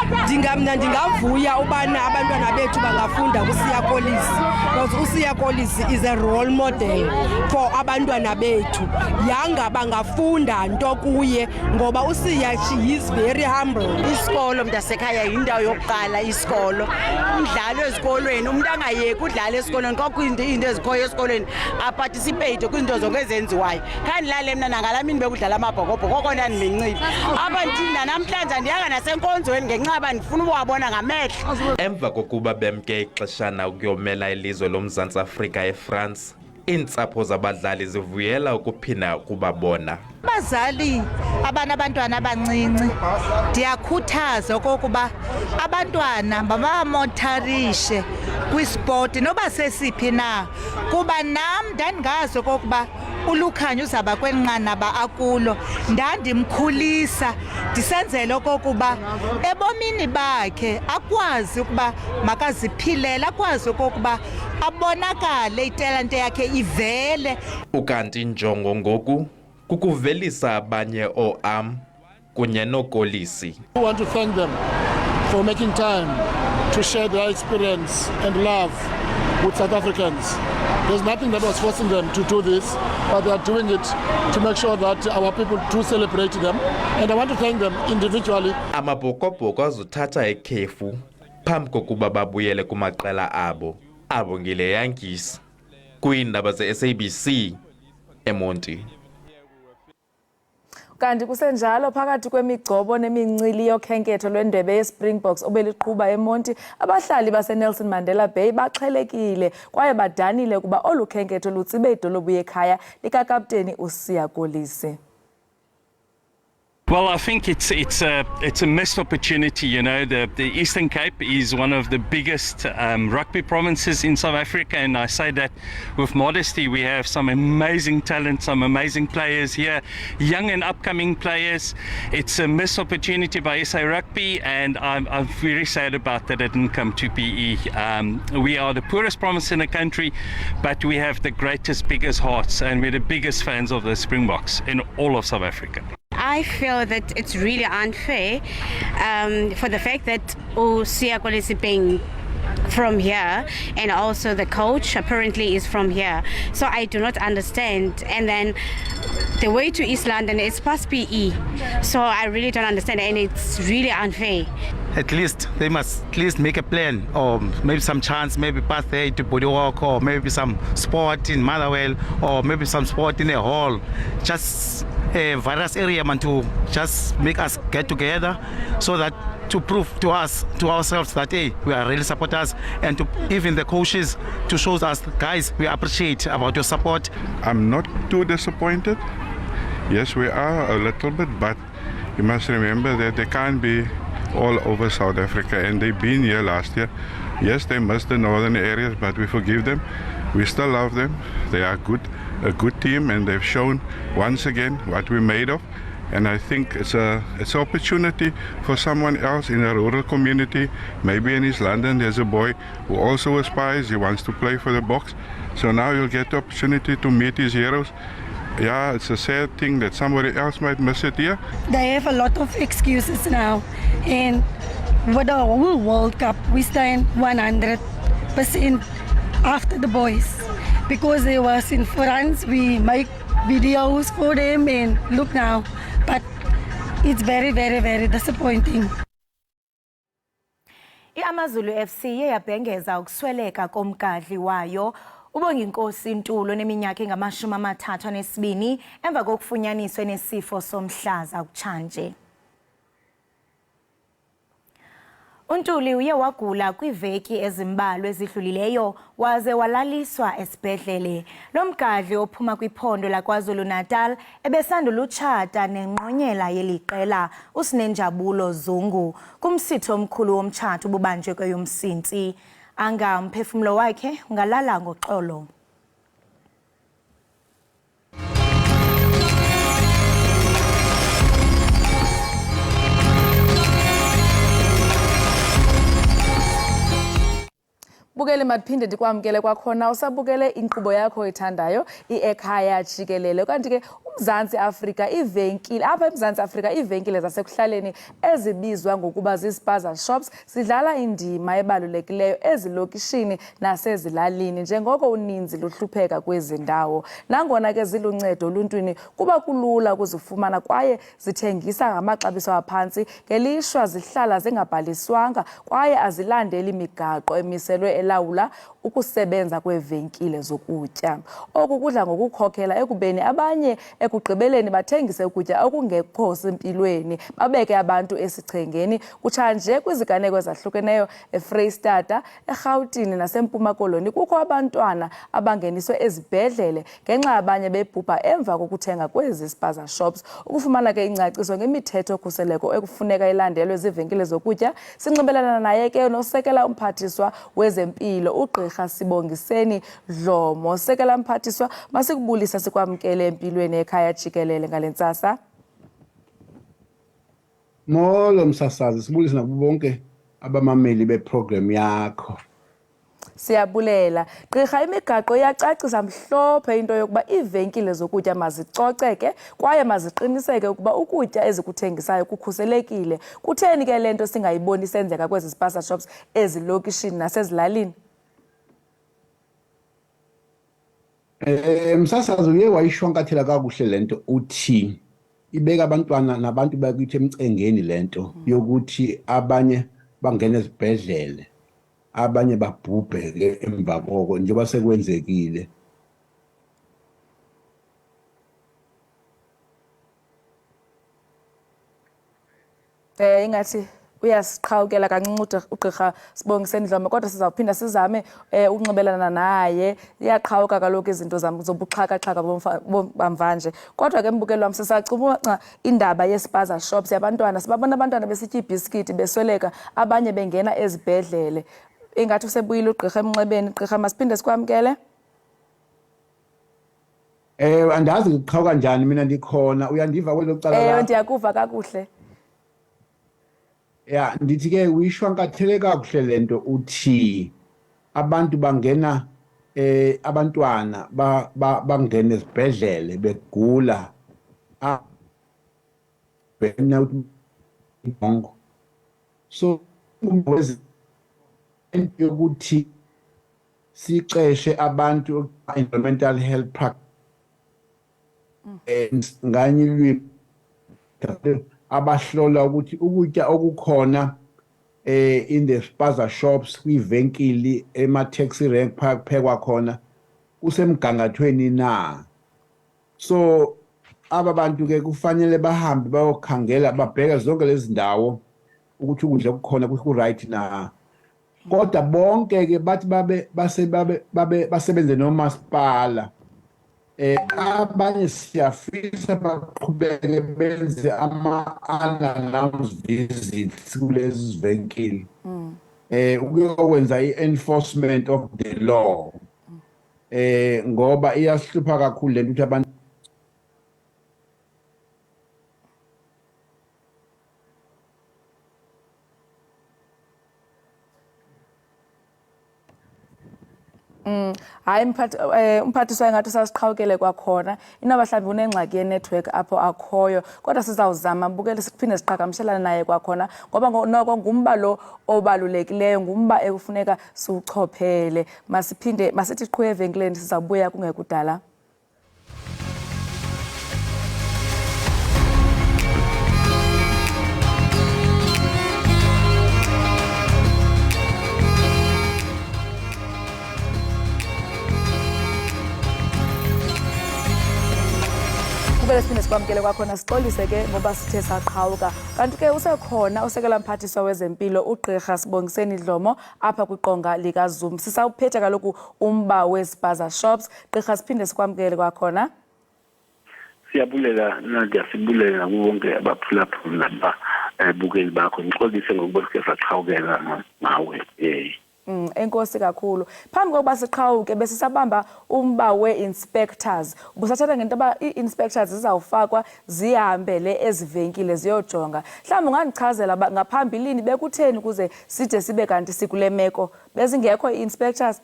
Ndingavuya ubana abantwana bethu bangafunda kuSiya Kolisi because uSiya Kolisi is a role model for abantwana bethu. Yanga bangafunda nto kuye ngoba uSiya she is very humble. Isikolo mntasekhaya yindawo yokuqala isikolo. Umdlalo ezikolweni umuntu angayeki udlala esikolweni kokho into ezikhoyo esikolweni aparticipate kwizinto zonke ezenziwayo. Khandilale mina nangalamini bekudlala amabhokobhoko kona ndiminciphi. Abantinda namhlanje ndiyanga nasenkonzweni ngenxaba ndifuna ukuwabona ngamehlo. Emva kokuba bemke ixeshana ukuyomela ilizwe loMzantsi Afrika eFrance, iintsapho zabadlali zivuyela ukuphinda ukubabona. Abazali abantwana abancinci ndiyakhuthaza okokuba abantwana babamotharishe kwisport noba sesiphi na kuba nam ndandingazi okokuba uLukhanyo uzaba kwenqanaba akulo ndandimkhulisa ndisenzele okokuba ebomini bakhe akwazi ukuba makaziphilela akwazi okokuba abonakale italente yakhe ivele. Ukanti injongo ngoku kukuvelisa abanye oam kunye nookolisi. I want to thank them for making time to share their experience and love with South Africans. There's nothing that was forcing them to do this, but they are doing it to make sure that our people do celebrate them. And I want to thank them individually. Amabhokobhoko azothatha ikhefu phambi kokuba babuyele kumaqela abo. Abongile Yankees kwiindaba ze-SABC eMonti. Kanti kusenjalo phakathi kwemigcobo nemincili yokhenketho lwendebe yeSpringboks obeliqhuba eMonti, abahlali baseNelson Mandela Bay baxhelekile kwaye badanile kuba olu khenketho lutsibe idolophu yekhaya likakapteni uSiya Kolisi. Well, I think it's a missed opportunity. You know, the Eastern Cape is one of the biggest rugby provinces in South Africa, and I say that with modesty. We have some amazing talent, some amazing players here, young and upcoming players. It's a missed opportunity by SA Rugby, and I'm very sad about that it didn't come to PE. We are the poorest province in the country, but we have the greatest, biggest hearts, and we're the biggest fans of the Springboks in all of South Africa. I feel that it's really unfair for the fact that Siya Kolisi being from here and also the coach apparently is from here. So I do not understand. And then the way to East London is past PE. So I really don't understand and it's really unfair. At least they must at least make a plan or maybe some chance, maybe pass there to Bodywalk or maybe some sport in Motherwell or maybe some sport in a hall. Just a various area man to just make us get together so that to prove to us, to ourselves that hey, we are really supporters and to even the coaches to show us guys we appreciate about your support. I'm not too disappointed. Yes, we are a little bit, but you must remember that they can't be all over South Africa and they've been here last year. Yes, they missed the northern areas, but we forgive them. We still love them. They are a good team and they've shown once again what we're made of. And I think it's an opportunity for someone else in a rural community. Maybe in East London there's a boy who also aspires, he wants to play for the Boks. So now you'll get the opportunity to meet his heroes. Yeah, it's a sad thing that somebody else might miss it here. They have a lot of excuses now. And for the whole World Cup, we stand 100% after the boys. Because they was in France, we make videos for them and look now. But it's very, very, very disappointing. iAmazulu FC yabhengeza ukusweleka komgadli wayo ubonga inkosi Ntuli oneminyaka engama-32 emva kokufunyaniswa nesifo somhlaza kutshanje. uNtuli uye wagula kwiveki ezimbalwa ezidlulileyo waze walaliswa esibhedlele. Lo mgadli ophuma kwiphondo laKwaZulu-Natal ebesandula utshata nenqonyela yeliqela uSinenjabulo Zungu kumsitho omkhulu womtshato ububanjwe kweyomsintsi. Anga umphefumlo wakhe ungalala ngoxolo. Bukele madiphinde ndikwamkele kwakhona usabukele inkqubo yakho oyithandayo Ekhaya Jikelele. Kanti ke uMzantsi Afrika ivenkile apha eMzantsi Afrika ivenkile zasekuhlaleni ezibizwa ngokuba zii-spaza shops zidlala indima ebalulekileyo ezilokishini nasezilalini njengoko uninzi luhlupheka kwezi ndawo. Nangona ke ziluncedo oluntwini kuba kulula ukuzifumana kwaye zithengisa ngamaxabiso aphantsi ngelishwa zihlala zingabhaliswanga kwaye azilandeli imigaqo emiselwe elawula ukusebenza kweevenkile zokutya. Oku kudla ngokukhokhela ekubeni abanye ekugqibeleni bathengise ukutya okungekho sempilweni babeke abantu esichengeni. Kutshanje kwiziganeko ezahlukeneyo eFreystata, eRhawutini naseMpuma Koloni kukho abantwana abangeniswe ezibhedlele ngenxa abanye bebhubha emva kokuthenga kwezi spaza shops. Ukufumana ke ingcaciso ngemithetho khuseleko ekufuneka ilandelwe zivenkile zokutya sinxibelelana naye ke nosekela umphathiswa wezempilo uGqirha Sibongiseni Dlomo. Sekela mphathiswa, masikubulisa sikwamkele empilweni Ekhaya Jikelele ngalentsasa. Molo msasazi, sibulisa nabo bonke abamameli beprogram yakho. Siyabulela. Gqirha, imigaqo iyacacisa mhlophe into yokuba iivenkile zokutya mazicoceke kwaye maziqiniseke ukuba ukutya ezikuthengisayo kukhuselekile. Kutheni ke le nto singayiboni senzeka kwezi spaza shops ezilokishini nasezilalini? Msasazi uye wayishwankathela kakuhle lento uthi ibeka abantwana nabantu bakithi emcengeni lento yokuthi abanye bangena ezibhedlele abanye babhubhe ke emva koko njengoba sekwenzekile. Ingathi uyasiqhawukela kancinci uGqirha Sibongiseni Dlomo kodwa sizawuphinda sizame ukunxibelana naye. Iyaqhawuka kaloku izinto zobuxhakaxhaka bamvanje. Kodwa ke mbukeli wam sisacubunca indaba yespaza shops yabantwana. Sibabona abantwana besitya ibhiskithi besweleka abanye bengena ezibhedlele. Ingathi usebuyile uGqirha emnxebeni. Gqirha, masiphinde sikwamkele. Andazi ukuqhawuka njani mina ndikhona. Uyandiva kwelo cala? Ndiyakuva kakuhle. Ya, ndithi ke uyishwankathele kakuhle lento uthi abantu bangena abantwana bangena ezibhedlele begula so yokuthi siceshe abantu environmental health practice nganye ilwimi abahlola ukuthi ukutya okukhona in the spaza shops kwivenkili ema-taxi rank phekwa khona kusemgangathweni na. So aba bantu ke kufanele bahambe bayokhangela babheke zonke lezi ndawo ukuthi ukudla okukhona ku-right na. Kodwa bonke ke bathi basebenze nomasipala. Abanye siyafisa baqhubeke benze ama-unannounced visits kulezi zivenkile ukuyokwenza i-enforcement of the law ngoba iyasihlupha kakhulu lento ukuthi abantu hayi umphathiswa engathi sasiqhawukele kwakhona inoba mhlawumbi unengxaki yenetwork apho akhoyo kodwa sizawuzama bukele siphinde siqhagamshelane naye kwakhona ngoba noko ngumba lo obalulekileyo ngumba ekufuneka siwuchophele. Masithi qhu evenkileni sizawubuya kungekudala. Jikelele siphinde sikwamkele kwakhona sixolise ke ngoba sithe saqhawuka. Kanti ke usekhona usekela mphathiswa wezempilo uGqirha Sibongiseni Dlomo apha kwiqonga lika Zoom. Sisawuphethe kaloku umba wespaza shops. Gqirha siphinde sikwamkele kwakhona. Siyabulela sibulela wonke abaphulaphuli naba bukeli bakho. Ngixolise ngokuba sike saqhawukela ngawe. Enkosi kakhulu. Phambi kokuba siqhawuke bese sabamba umba we-inspectors. Ubusathatha ngento aba i-inspectors zizawufakwa zihambele ezivenkile ziyojonga. Mhlawumbe ungandichazela ngaphambilini bekutheni ukuze side sibe kanti sikule meko bezingekho i-inspectors?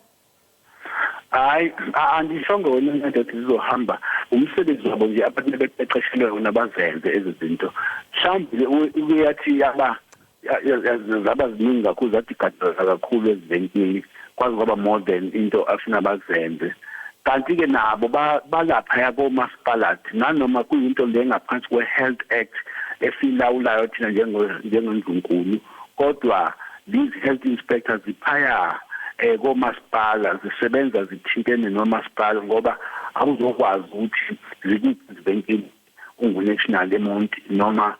Hayi andisho ngona into zizohamba umsebenzi wabo nje abantu beqeqeshelwe nabazenze ezizinto. Mhlawumbe uyathi zaba ziningi kakhulu zathi gadala kakhulu ezivenkini kwazi ngoba more than into afuna bazenze. Kanti ke nabo balapha yabo masipalati nanoma kuyinto lengaphansi kwe-Health Act esilawulayo thina njengendlunkulu, kodwa these health inspectors ziphaya komasipala zisebenza zithintene nomasipala ngoba awuzokwazi ukuthi zivenkini ungunational eMonti noma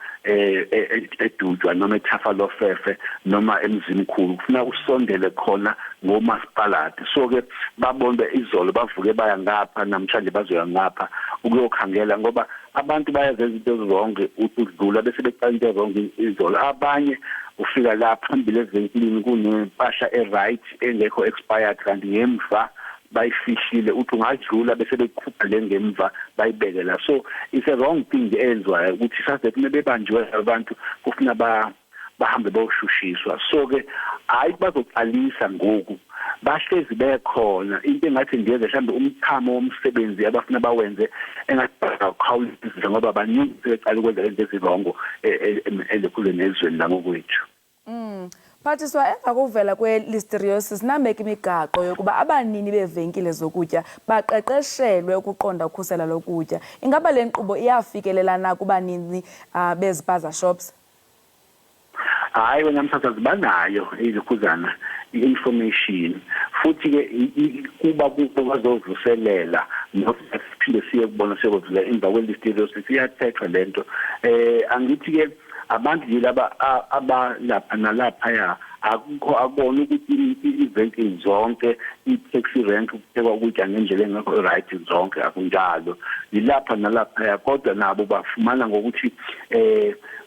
edudwa noma eThafalofefe noma emzimkhulu kufuna usondele khona ngomasipalati. So ke babonbe izolo bavuke baya ngapha namhlanje bazoya ngapha ukuyokhangela ngoba abantu bayazenza izinto zonke ukudlula bese beqala into zonke izolo. Abanye ufika la phambili evenkilini kunempahla eright engekho expired kanti ngemva bayifishile uthi ungadlula bese bekhupha lengemva bayibeke la. So it's a wrong thing eyenzwayo ukuthi sasethi nebebanjwe abantu kufuna bahambe boshushiswa. So ke hayi bazoqalisa ngoku bahlezi bekhona into engathi ndiyeze mhlambe umthamo womsebenzi abafuna bawenze engakhawulisa ngoba baningi sebeqala ukwenza lento ezirongo elekhuleni ezweni langokwethu. Phathiswa emva kokuvela kwe-listeriosis nambeka imigaqo yokuba abanini bevenkile zokutya baqeqeshelwe ukuqonda ukhusela lokutya. Ingaba le nkqubo iyafikelela na kubanini bezipaza shops? Hayi wena msasazi banayo izikhuzana i-information futhi ke kuba bazovuselela nokuphinde siye kubona sekodlula emva kwe-listeriosis iyathethwa lento. Angithi ke abantu nje laba abalapha nalapha akukho akubona ukuthi ivenkili zonke i-taxi rank kuphekwa ukutya ngendlela engekho right zonke akunjalo. Yilapha nalapha kodwa nabo bafumana ngokuthi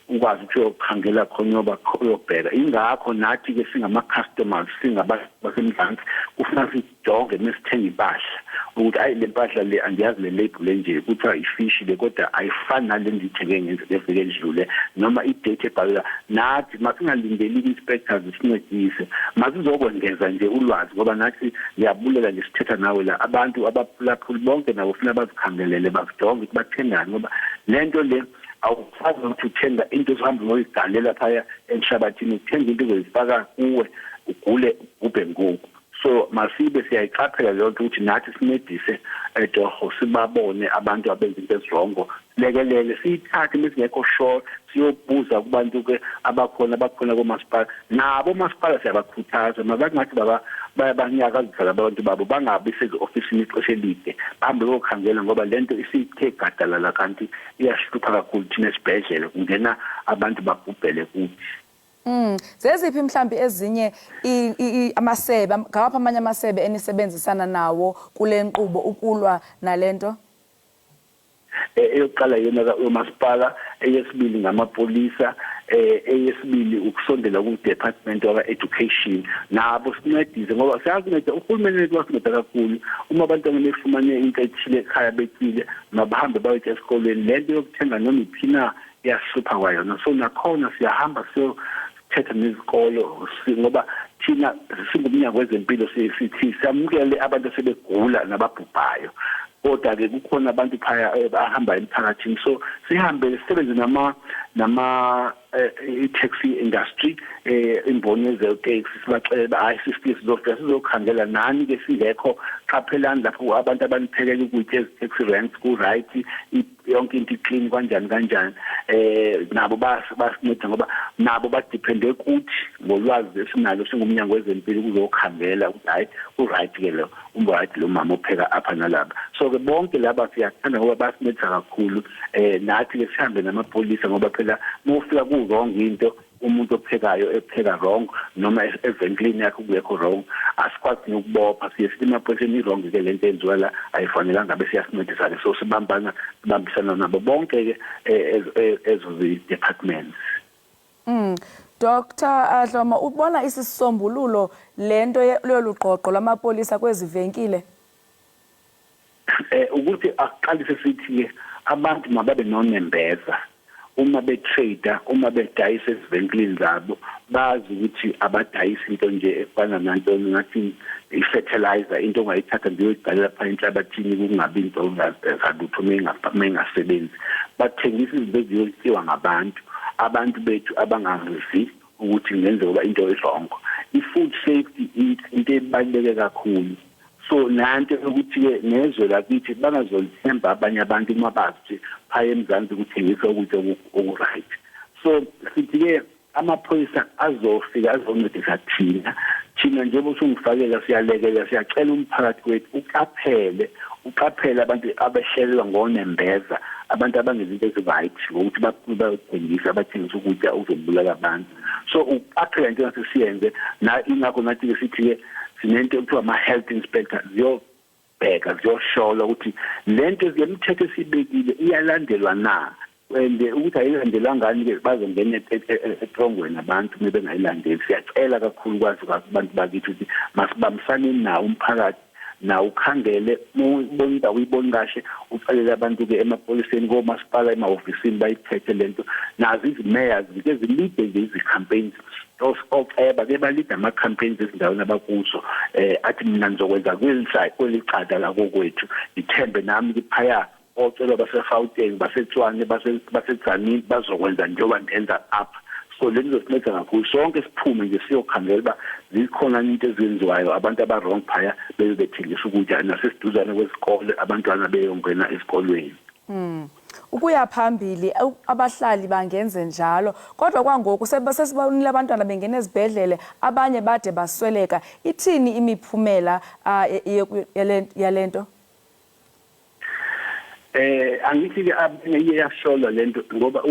ukwazi ukuthi uyokhangela khona uyobheka. Ingakho nathi ke singama-customers singabasemzansi kufuna sijonge mesithenga impahla ukuthi ayi le mpahla le andiyazi le label nje kuthiwa ifishi le kodwa ayifani nale ndiyithenge ngeveke edlule noma i-date ebhalwa nathi masingalindeli i-inspectors sincedise masizokwengeza nje ulwazi ngoba nathi ngiyabulela nje sithetha nawe la abantu abaphulaphuli bonke nabo funa bazikhangelele bazijonge ukuthi bathengani ngoba lento le awufazi ukuthi uthenga into ezihambe ngoyigalela phaya emhlabathini uthenga into ezoyifaka kuwe ugule ubhe ngoku. So masibe siyayiqaphela leyo nto ukuthi nathi sincedise edoho sibabone abantu abenza into ezirongo lekelele siyithathe mesingekho sure siyobuza kubantu ke abakhona komasipala nabo masipala siyabakhuthaza mabangathi bayabanyakazisa abantu babo bangabi sezi-ofisini ixesha elide bahambe bokhangela ngoba lento isithe gadalala kanti iyasihlupha kakhulu thina esibhedlela kungena abantu babhubhele kuthi. Zeziphi mhlambi ezinye amasebe ngawapha amanye amasebe enisebenzisana nawo kule nkqubo ukulwa nalento? Eyokuqala yona yomasipala, eyesibili ngamapolisa, eyesibili ukusondela ku-department of-education nabo sincedise ngoba siyakunceda uhulumeni wasinceda kakhulu uma abantwana befumane into ethile ekhaya bethile mabahambe bayothi esikoleni lento yokuthenga noma iphina iyasihlupha kwayona. So nakhona siyahamba thetha nezikolo ngoba thina singumnyango wezempilo sithi samukele abantu sebegula nababhubhayo kodwa ke kukhona abantu phaya abahamba emphakathini. So sihambe sisebenze nama taxi industry imboni yezotaxi sibaxela hayi sisifisi sizokhangela nani ke singekho qaphelani lapho abantu abaniphekela ukutya taxi ranks ku right yonke into clean kanjani nabo basinceda ngoba nabo badepende kuthi ngolwazi esinalo singumnyango wezempilo kuzokhangela ukuthi hayi ku right ke lo right lo mama opheka apha nalapha so ke bonke laba siyathanda ngoba basinceda kakhulu nathi ke sihambe namapolisa ngoba phela mufika ku wrong into umuntu ophekayo epheka wrong noma eventlini yakhe kuyekho wrong asikwazi ukubopha siyesima phesheni wrong ke lento enziwa la ayifanelanga bese siyasincedisa so sibambisana nabo bonke ke ezo departments. Dr. Dloma ubona isisombululo lento loluqoqo lamapolisa kwezi venkile ukuthi aqalise sithi abantu mababe nonembeza uma betrader uma bedayisa ezivenklini zabo bazi ukuthi abadayisa into nje efana nanto ngathi i-fertilizer into ongayithatha ndiyoyidalela pha enhlabathini kungabi into ongazalutho mengasebenzi bathengisa izinto eziyotyiwa abantu bethu abangazi ukuthi ngenzeka into esongo i-food safety into ebaluleke kakhulu so nanto ukuthi ke nezwe lakithi bangazolithemba abanye abantu uma bathi phaya eMzansi ukuthengisa ukutya okuright so sithi ke amaphoyisa azofika azoncedisa thina nje bosungifakela siyalekela siyacela umphakathi wethu uqaphele abantu abashelelwa ngonembeza abantu abangezinto eziright ngokuthi bathengisa bathengisa ukutya okuzobulala abantu so uqaphele into esisiyenze na ingakho nathi ke sithi ke sinento ekuthiwa ama-health inspector ziyobheka ziyohlola ukuthi lento yemithetho esibekile iyalandelwa na and ukuthi ayilandelwangani ke bazongena etrongweni abantu mebengayilandeli siyacela kakhulu kwazi abantu bakithi ukuthi masibambisane nawo umphakathi na ukhangele ubonida uyiboni kahle ucela abantu ke emapoliseni komasipala emahofisini bayithethe lento nazi izimayors ke zilide lezi campaigns oceba ke balida ama campaigns ezindaweni abakuso athi mina ngizokwenza kwelicada la kokwethu ithembe nami kuphaya ocela baseFauteng baseTshwane baseTzanini bazokwenza njengoba ndenza apha so lento siletha kakhulu sonke siphume nje siyokhangela ba zikhona into ezenziwayo abantu aba-wrong phaya bethengisa ukutya nasesiduzane kwesikole abantwana beyongena esikolweni. Ukuya phambili abahlali bangenze njalo kodwa kwangoku sesibonile abantwana bengena ezibhedlele abanye bade basweleka ithini imiphumela yalento angithi ke iyasholo lento ngoba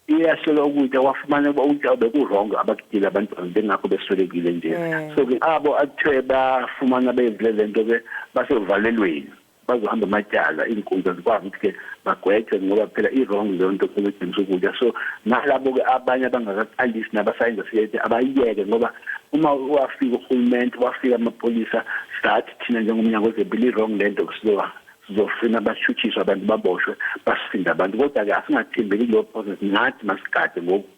iyasholo ukutya wafumana ukutya beku-wrong abakudila abantwana bengakho beswelekile nje so ke abo athiwe bafumana benzile lento ke basevalelweni bazohamba amatyala inkundla zikwazi ukuthi ke bagwethe ngoba phela i-wrong leyo nto kwedinisa ukutya so nalabo ke abanye abangakaqalisi nabasayenza siyethi abayiyeke ngoba uma wafika uhulumeni wafika amapolisa sathi thina njengomnyango wezempilo i-wrong lento sizofuna bashuthiswe abantu baboshwe basifinda abantu kodwa ke asingathembeli leyo process ngathi masigade ngoku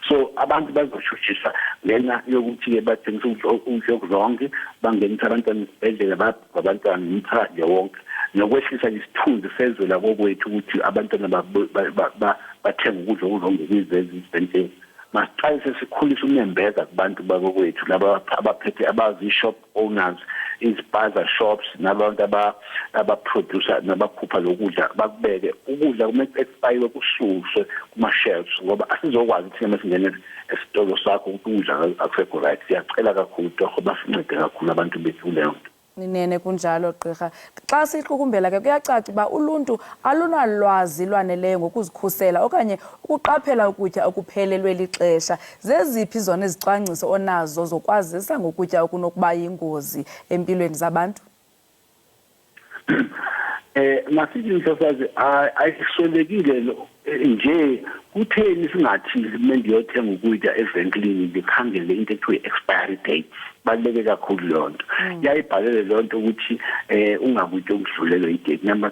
so abantu bazoshuthiswa lena yokuthi ke bathengisa ukudla okuzonke bangenisa abantwana esibhedlela abantwana umphakathi wonke nokwehlisa isithunzi sezwe lakokwethu ukuthi abantwana bathenga ukudla okuzonke kwizizibhedlela masiqalise sikhulisa umnembeza kubantu bakokwethu laba abaphethe abazi-shop owners izipaza shops nabantu abaproducer nabakhupha lokudla bakubeke ukudla kumele expire kususwe kuma-shelves ngoba asizokwazi ukuthi masingene esitolo sakho ukudla akusekho right siyacela kakhulu torho basincede kakhulu abantu bethu leyo nto. Ninene kunjalo gqirha xa siqhukumbela ke kuyacaca uba uluntu alunalwazi lwaneleyo ngokuzikhusela okanye ukuqaphela ukutya okuphelelwe lixesha zeziphi zona izicwangciso onazo zokwazisa ngokutya okunokuba yingozi empilweni zabantu masithi mhlokazi ayiswelekile nje kutheni singathi mendiyothenga ukutya evenklini ndikhangele into ekuthiwa expiry date baluleke kakhulu leyo nto yayibhalele leyo nto ukuthi ungakutya okudlulelwe idate. Number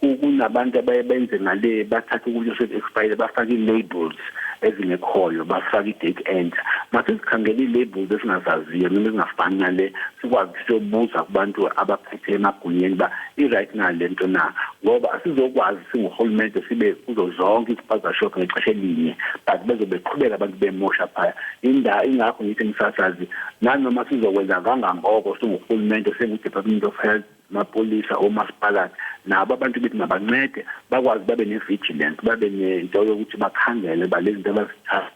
2 kunabantu abayenze ngale bathatha ukutya oseku-expire bafake i-labels ezingekhoyo bafaka idate entsha mase sikhangela i-labels esingazaziyo noma ezingafani nale sikwazi siyobuza kubantu abaphethe emagunyeni ba i-right na lento na ngoba asizokwazi singuhulumende sibe kuzo zonke i-sponsorship ngexesha elinye but bezobe qhubeka abantu bemosha phaya ingakho ngithi emsasazi nanoma sizokwenza kangangoko singuhulumende sengu-Department of Health mapolisa omasipalati nabo abantu bethi mabancede bakwazi babe ne-vigilance babe nento yokuthi bakhangele balezi zinto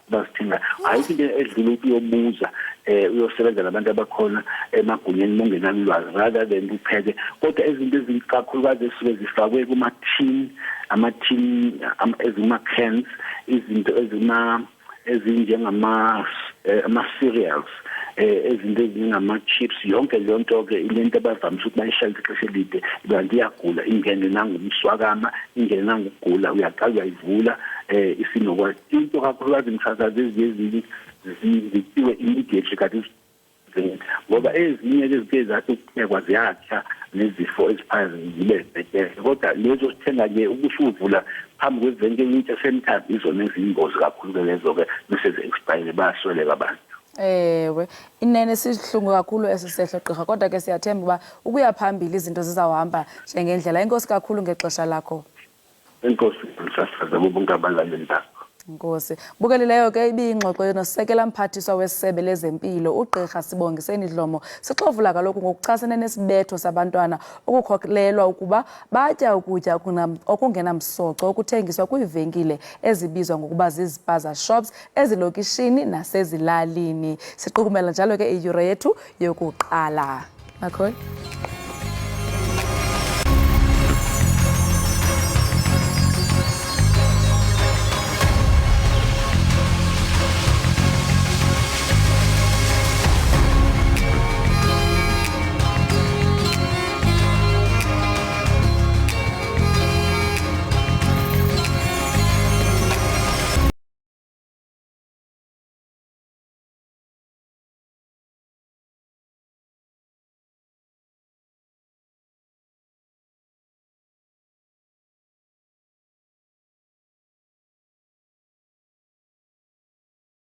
abazithenga ayikho into edlula ukuyobuza uyosebenza nabantu abakhona emagunyeni mongenalo ulwazi rather than upheke kodwa izinto ezikakhulukazi esuke zifakwe kuma-tin ama-tin ezima-cans izinto ezinjengama-cereals ezinto ezingama-chips yonke leyo nto-ke ilento abavamise ukuthi bayishalise ixesha elide kanti iyagula ingene nangumswakama ingene nangugula uyaqala uyayivula isinokwazi into kakhulukazi msasazi ezinye zitiwe immediately kanti ngoba ezinye lezike zathi ukuphekwa ziyakha nezifo eziphaya zibe bhetele kodwa lezo sithenga-ke ukusuvula phambi kwevenkeli into same izona eziyingozi kakhulu-ke lezo-ke bese zi-expire bayasweleka abantu. Ewe inene sihlungu kakhulu esisehlo gqirha kodwa ke siyathemba uba ukuya phambili izinto zizawuhamba njengendlela. Inkosi kakhulu ngexesha lakho. Inkosi msasaza bonke abalaleli bakho. Nkosi. Bukelileyo ke ibiyingxoxo nosekela mphathiswa wesebe lezempilo uGqirha Sibongiseni Dlomo. Sixovula kaloku ngokuchasene nesibetho sabantwana ukukhokelelwa ukuba batya ukutya okungenamsoco okuthengiswa kwiivenkile ezibizwa ngokuba zizpaza shops ezilokishini nasezilalini. Siqukumela njalo ke iyure yethu yokuqala. Makholi.